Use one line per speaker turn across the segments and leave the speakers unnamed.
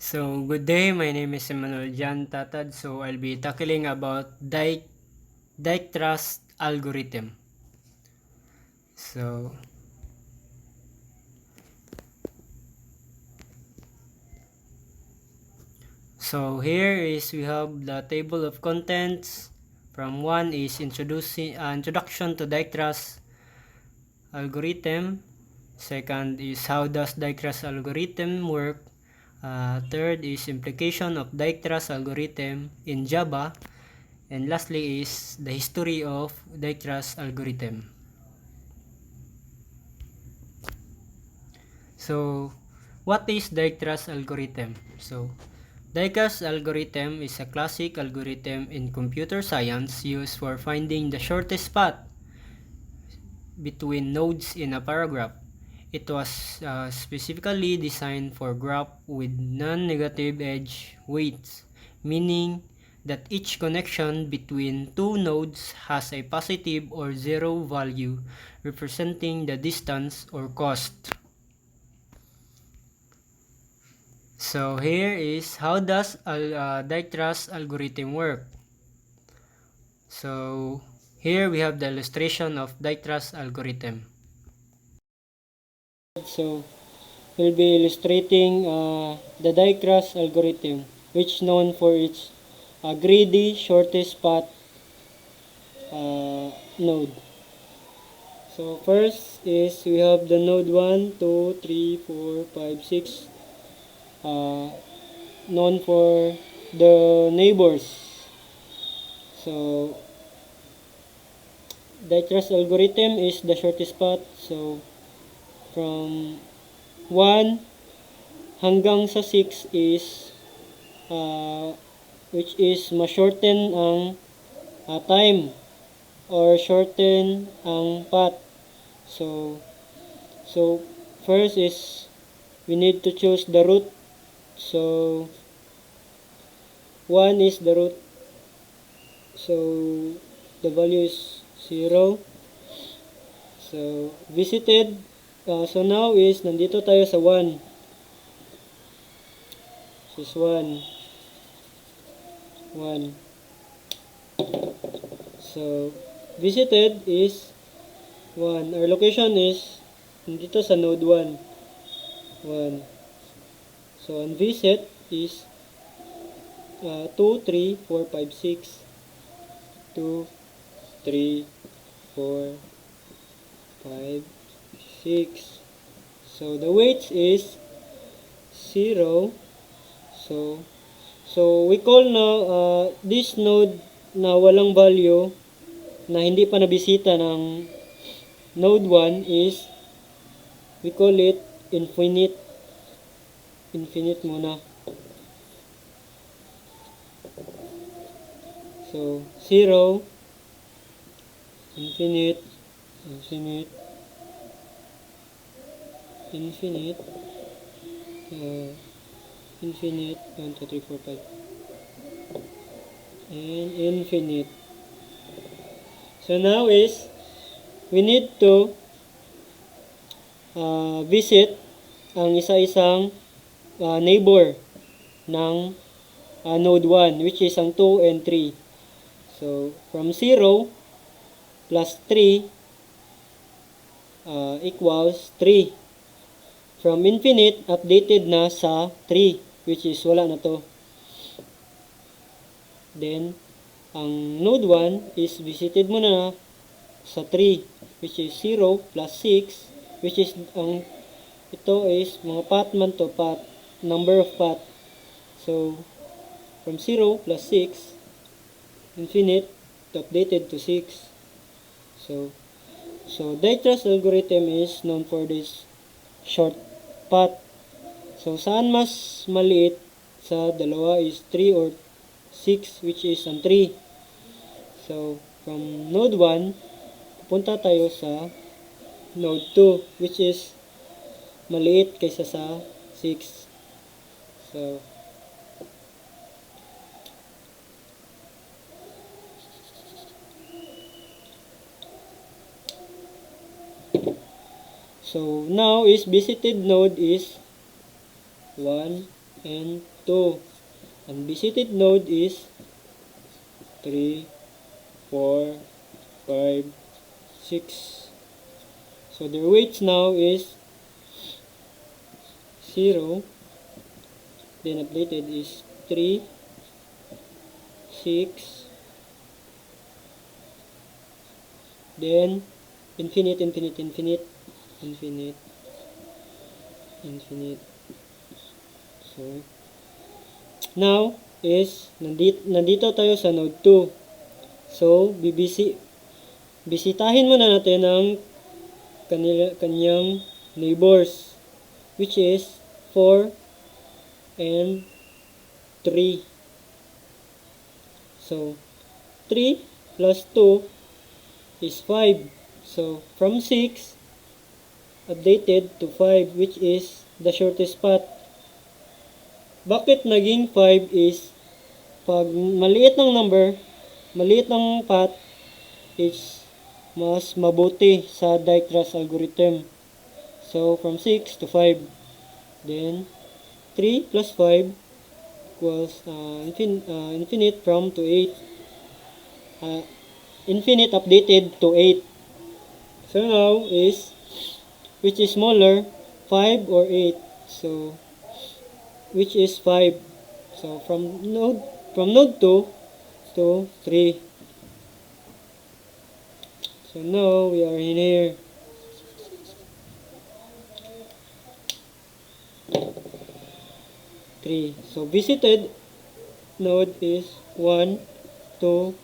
So, good day. My name is Emmanuel Jan Tatad. So, I'll be tackling about Dijkstra's algorithm. So, here is we have the table of contents. From one is introduction to Dijkstra's algorithm. Second is how does Dijkstra's algorithm work. Third is implication of Dijkstra's algorithm in Java. And lastly is the history of Dijkstra's algorithm. So, what is Dijkstra's algorithm? So, Dijkstra's algorithm is a classic algorithm in computer science used for finding the shortest path between nodes in a paragraph. It was specifically designed for graph with non-negative edge weights, meaning that each connection between two nodes has a positive or zero value representing the distance or cost. So here is how does Dijkstra's algorithm work. So here we have the illustration of Dijkstra's algorithm. So we'll be illustrating the Dijkstra's algorithm, which known for its greedy shortest path node. So first is we have the node 1, 2, 3, 4, 5, 6 known for the neighbors. So Dijkstra's algorithm is the shortest path. So from 1 hanggang sa 6 is which is ma-shorten ang time or shorten ang path. So first is we need to choose the root. So 1 is the root. So the value is 0. So visited. So now is nandito tayo sa 1. This is 1. 1. So visited is 1. Our location is nandito sa node 1. 1. So on visit is 2, 3, 4, 5, 6. 2, 3, 4, 5, 6. So the weight is 0. So we call na this node na walang value na hindi pa nabisita ng node 1 is we call it infinite. Infinite muna. So 0, infinite, infinite, infinite, infinite, 1, 2, 3, 4, 5, and infinite. So now is we need to visit ang isa-isang neighbor ng node 1, which is ang 2 and 3. So from 0 plus 3 equals 3. From infinite, updated na sa 3, which is wala na to. Then, ang node 1 is visited mo na sa 3, which is 0 plus 6, which is, ito is mga path man to, path, number of path. So, from 0 plus 6, infinite, updated to 6. So Dijkstra's algorithm is known for this short path. So, saan mas maliit sa dalawa is 3 or 6, which is ang 3. So, from node 1, pupunta tayo sa node 2, which is maliit kaysa sa 6. So now is visited node is 1, and 2. Unvisited node is 3, 4, 5, 6. So their weights now is 0, then updated is 3, 6, then infinite, infinite, infinite, infinite, infinite. So now is nandito tayo sa node 2. So bisitahin muna natin ang kanyang neighbors, which is 4 and 3. So 3 plus 2 is 5. So from 6 updated to 5, which is the shortest path. Bakit naging 5 is pag maliit ng number, maliit ng path is mas mabuti sa Dijkstra's algorithm. So from 6 to 5. Then 3 plus 5 equals infinite from to 8. Infinite updated to 8. So now is, which is smaller, 5 or 8? So which is 5? So from node 2 to 3. So now we are in here. Three. So visited node is 1, 2,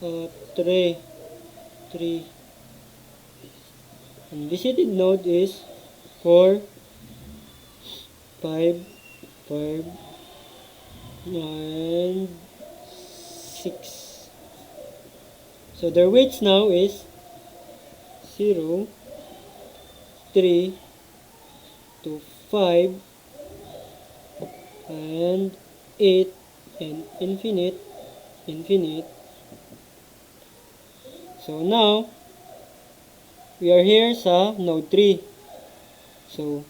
3. And visited node is 4, 5, and 6. So their weights now is 0, 3 to 5, and 8, and infinite. So now we are here sa node 3. So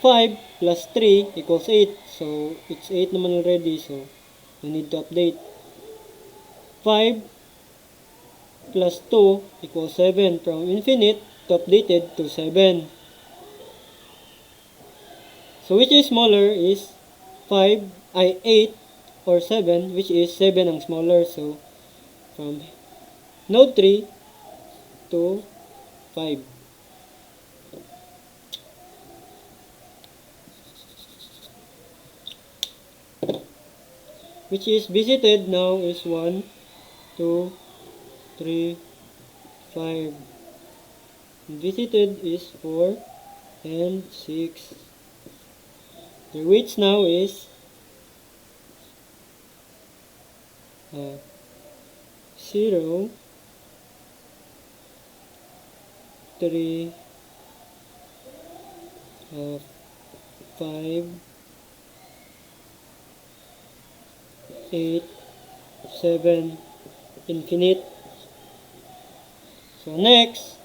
5 plus 3 equals 8. So it's 8 naman already, so we need to update. 5 plus 2 equals 7. From infinite to updated to 7. So which is smaller is 8 or 7, which is 7 ang smaller. So from node 3 to 5. Which is visited now is 1, 2, 3, 5. Visited is 4 and 6. The weights now is 0, 3, 5, 8, 7, infinite. So next,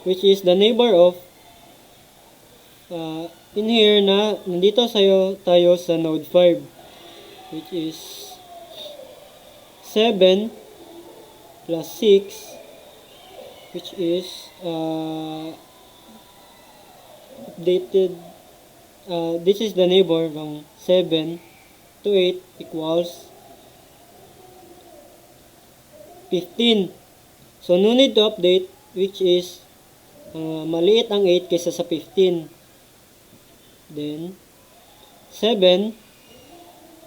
which is the neighbor of in here na nandito tayo sa node 5, which is 7 plus 6, which is updated. This is the neighbor from 7 to 8 equals 15. So no need to update, which is maliit ang 8 kaysa sa 15. Then 7,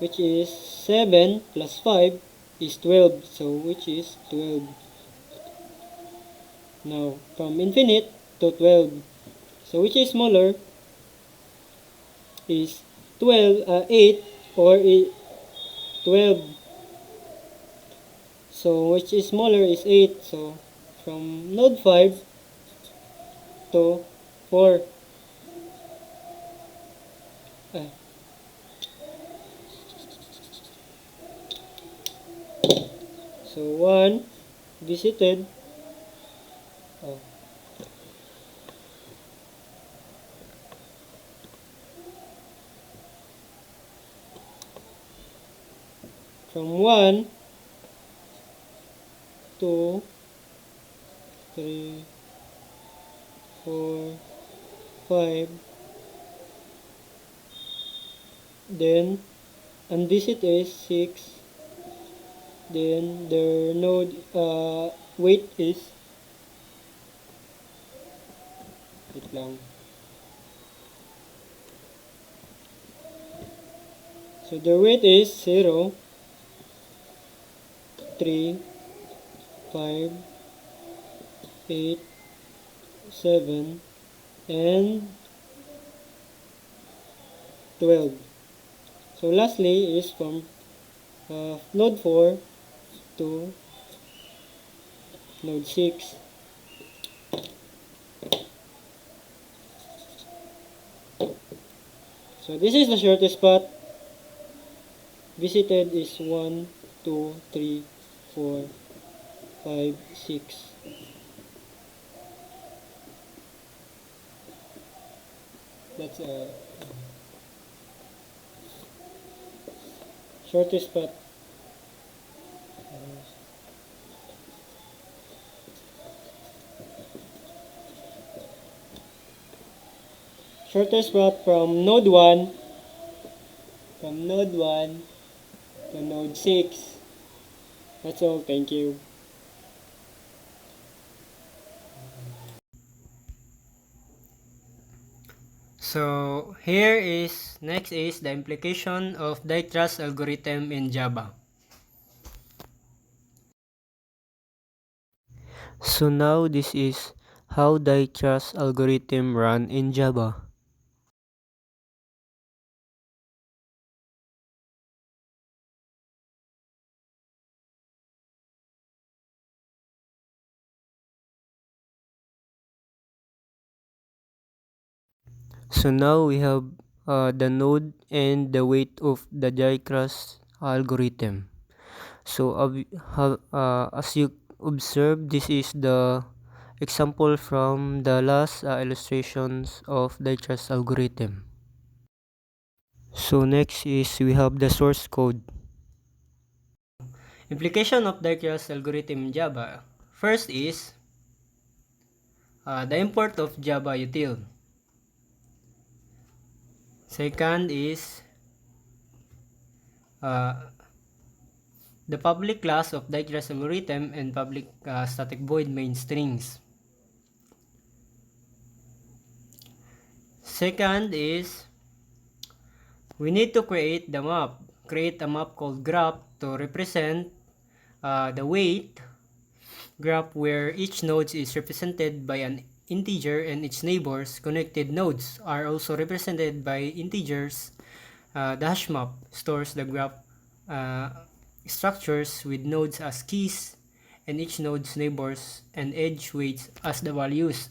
which is 7 plus 5 is 12. So which is 12. Now from infinite to 12. So which is smaller is 8 or 12. So which is smaller is 8. So from node 5 to 4. So 1 visited. from 1, 2, 3, 4, 5. Then unvisit is 6. Then their node weight is, wait lang. So their weight is 0, 3, 5, 8, 7, and 12. So lastly is from node 4 to node 6. So this is the shortest path. Visited is 1, 2, 3, 4, 5, 6. That's shortest path. Shortest path from node 1 to node 6. That's all. Thank you. So here is next is the implication of die-trust algorithm in Java.
So now this is how die-trust algorithm run in Java. So now we have the node and the weight of the die-trust algorithm. So as you observe, this is the example from the last illustrations of die-trust algorithm. So next is we have the source code.
Implication of die-trust algorithm in Java. First is the import of Java util. Second is the public class of die-trust algorithm and public static void main strings. Second is we need to create the map. Create a map called graph to represent the weight graph where each node is represented by an integer and its neighbors connected nodes are also represented by integers. The hash map stores the graph structures with nodes as keys and each node's neighbors and edge weights as the values.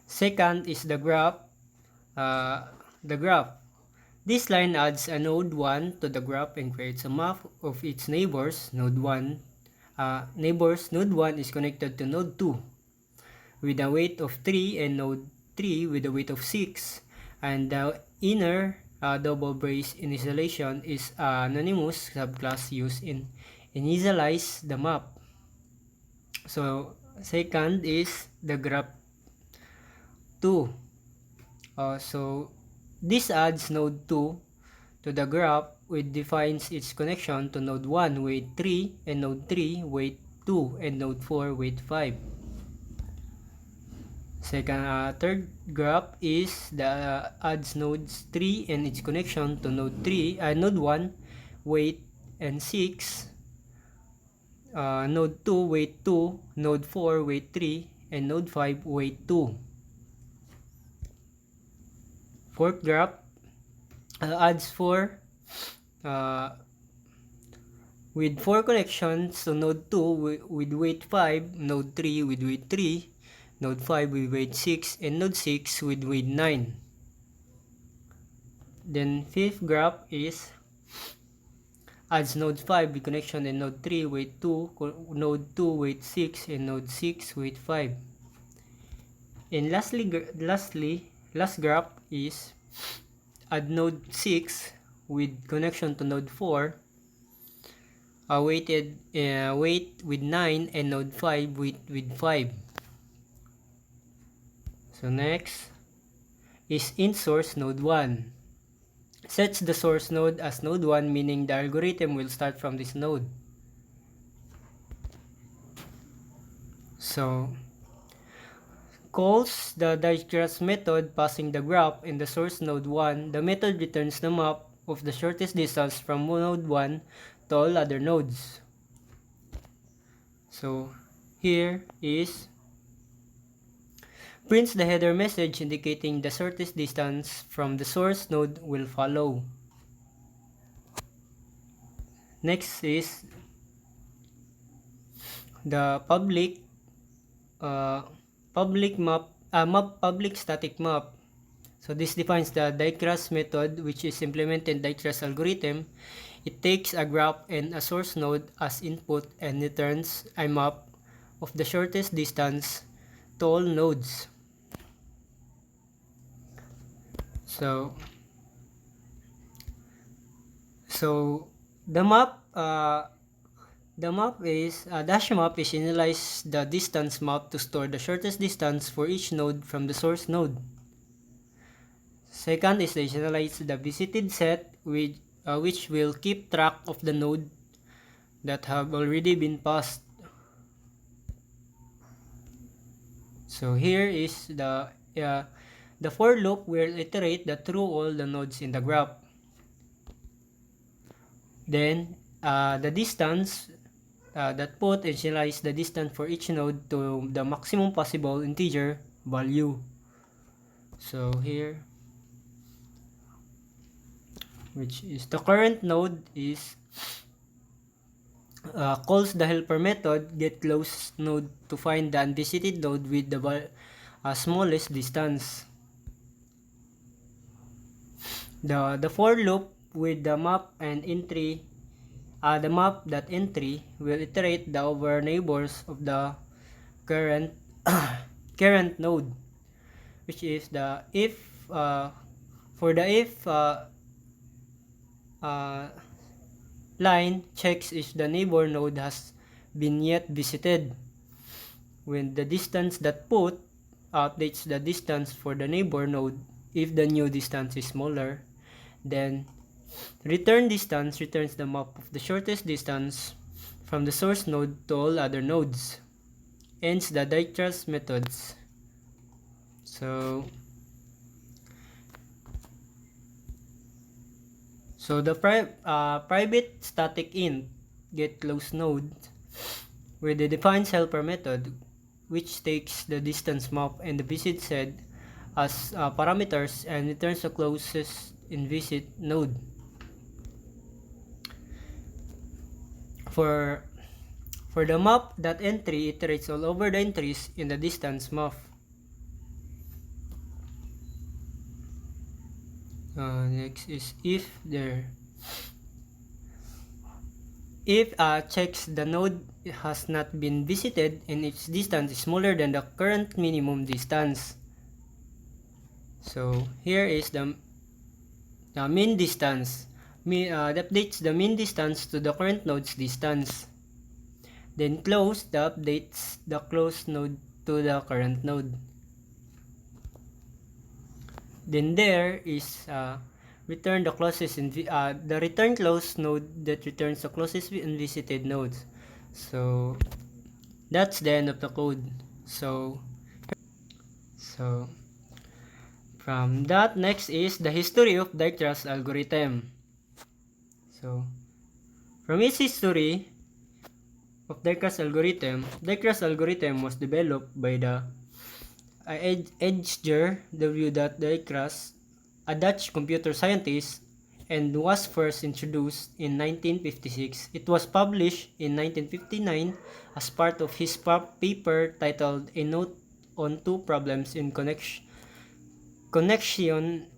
Second is the graph. This line adds a node 1 to the graph and creates a map of its neighbors. Node 1 is connected to node 2 with a weight of 3 and node 3 with a weight of 6, and the inner double brace initialization is anonymous subclass used in initialize the map. So second is the graph 2. So this adds node 2 to the graph which defines its connection to node 1 weight 3 and node 3 weight 2 and node 4 weight 5. Third graph is the adds nodes 3 and its connection to node 1 weight and 6, node 2 weight 2, node 4 weight 3, and node 5 weight 2. Fourth graph adds 4 with 4 connections to node 2 with weight 5, node 3 with weight 3, node 5 with weight 6, and node 6 with weight 9. Then fifth graph is adds node 5 with connection and node 3 weight 2, node 2 weight 6, and node 6 weight 5. And last graph is add node 6
with connection to node 4, weight with 9, and node 5 with 5. So next is in source node 1. Sets the source node as node 1, meaning the algorithm will start from this node. So calls the Dijkstra's method passing the graph in the source node 1. The method returns the map of the shortest distance from node 1 to all other nodes. So here is prints the header message indicating the shortest distance from the source node will follow. Next is the public static map. So this defines the Dijkstra's method, which is implemented in Dijkstra's algorithm. It takes a graph and a source node as input and returns a map of the shortest distance to all nodes. So the map is dash map is initialize the distance map to store the shortest distance for each node from the source node. Second is initialize the visited set, which will keep track of the node that have already been passed. So here is the for loop will iterate through all the nodes in the graph. Then the distance that put initialize the distance for each node to the maximum possible integer value. So here, which is the current node, is calls the helper method get close node to find the unvisited node with the smallest distance. The for loop with the map and entry, the map that entry will iterate the over neighbors of the current current node, which is the if for the if line checks if the neighbor node has been yet visited. When the distance that put updates the distance for the neighbor node if the new distance is smaller, then return distance returns the map of the shortest distance from the source node to all other nodes. Ends the Dijkstra's methods. So the private static int get close node with the defines helper method, which takes the distance map and the visit set as parameters and returns the closest in visit node. For the map, that entry iterates all over the entries in the distance map. Next is if checks the node has not been visited and its distance is smaller than the current minimum distance. So here is the mean distance. That updates the mean distance to the current node's distance. Then close updates the close node to the current node. Then there is return the closest the return close node that returns the closest unvisited nodes. So that's the end of the code. So from that, next is the history of Dijkstra's algorithm. So from its history of Dijkstra's algorithm was developed by the Edger W. Dijkstras, a Dutch computer scientist, and was first introduced in 1956. It was published in 1959 as part of his paper titled A Note on Two Problems in Connection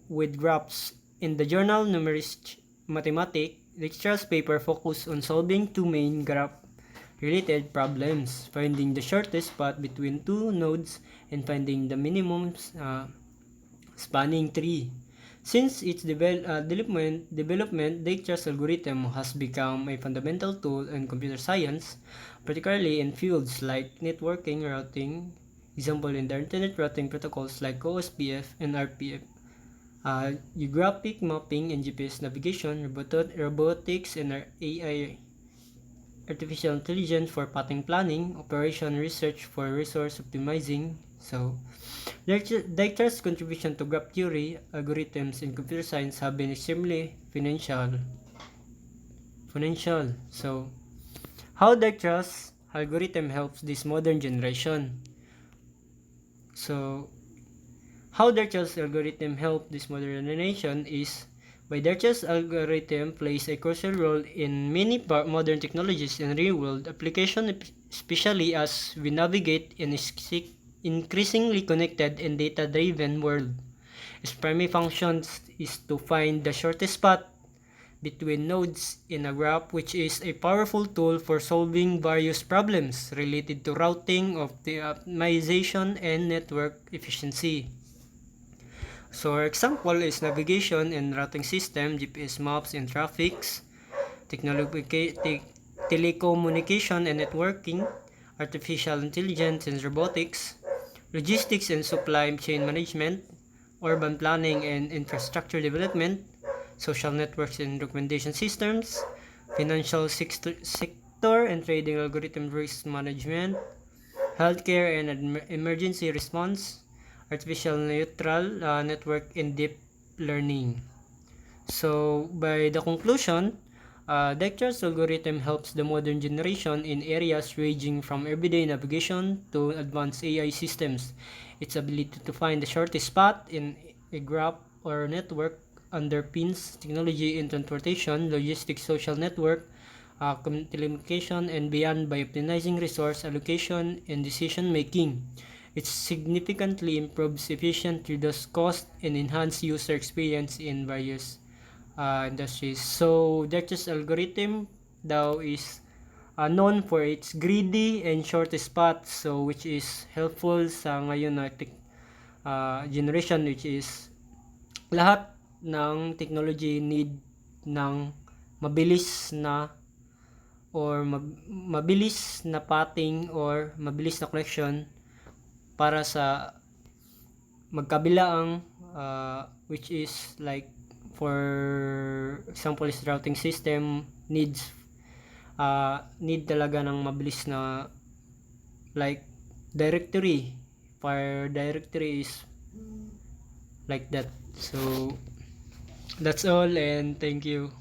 with Graphs in the journal Numerische Mathematik. Dijkstra's paper focused on solving two main graph-related problems: finding the shortest path between two nodes and finding the minimum spanning tree.
Since its development, Dijkstra's algorithm has become a fundamental tool in computer science, particularly in fields like networking routing, example in the internet routing protocols like OSPF and RPF, geographic mapping and GPS navigation, robotics and AI, artificial intelligence for pathing planning, operation research for resource optimizing. So, Dijkstra's contribution to graph theory, algorithms, and computer science have been extremely financial. So, how Dijkstra's algorithm helps this modern generation? So, how Dijkstra's algorithm helps this modern generation is by Dijkstra's algorithm plays a crucial role in many modern technologies and real-world application, especially as we navigate in a increasingly connected and data-driven world. Its primary function is to find the shortest path between nodes in a graph, which is a powerful tool for solving various problems related to routing, optimization, and network efficiency. So our example is navigation and routing system, GPS maps and traffics, telecommunication and networking, artificial intelligence and robotics, logistics and supply chain management, urban planning and infrastructure development, social networks and recommendation systems, financial sector and trading algorithm risk management, healthcare and emergency response, artificial neutral network and deep learning. So by the conclusion, Dijkstra's algorithm helps the modern generation in areas ranging from everyday navigation to advanced AI systems. Its ability to find the shortest path in a graph or network underpins technology in transportation, logistics, social network, telecommunication, and beyond by optimizing resource allocation and decision making. It significantly improves efficiency, reduces cost, and enhances user experience in various industries. So Dijkstra's algorithm daw is known for its greedy and shortest path, so which is helpful sa ngayon na generation, which is lahat ng technology need ng mabilis na or mabilis na pathing or mabilis na connection para sa magkabilaang which is like for example is routing system need talaga ng mabilis na like directory. For directory is like that. So that's all and thank you.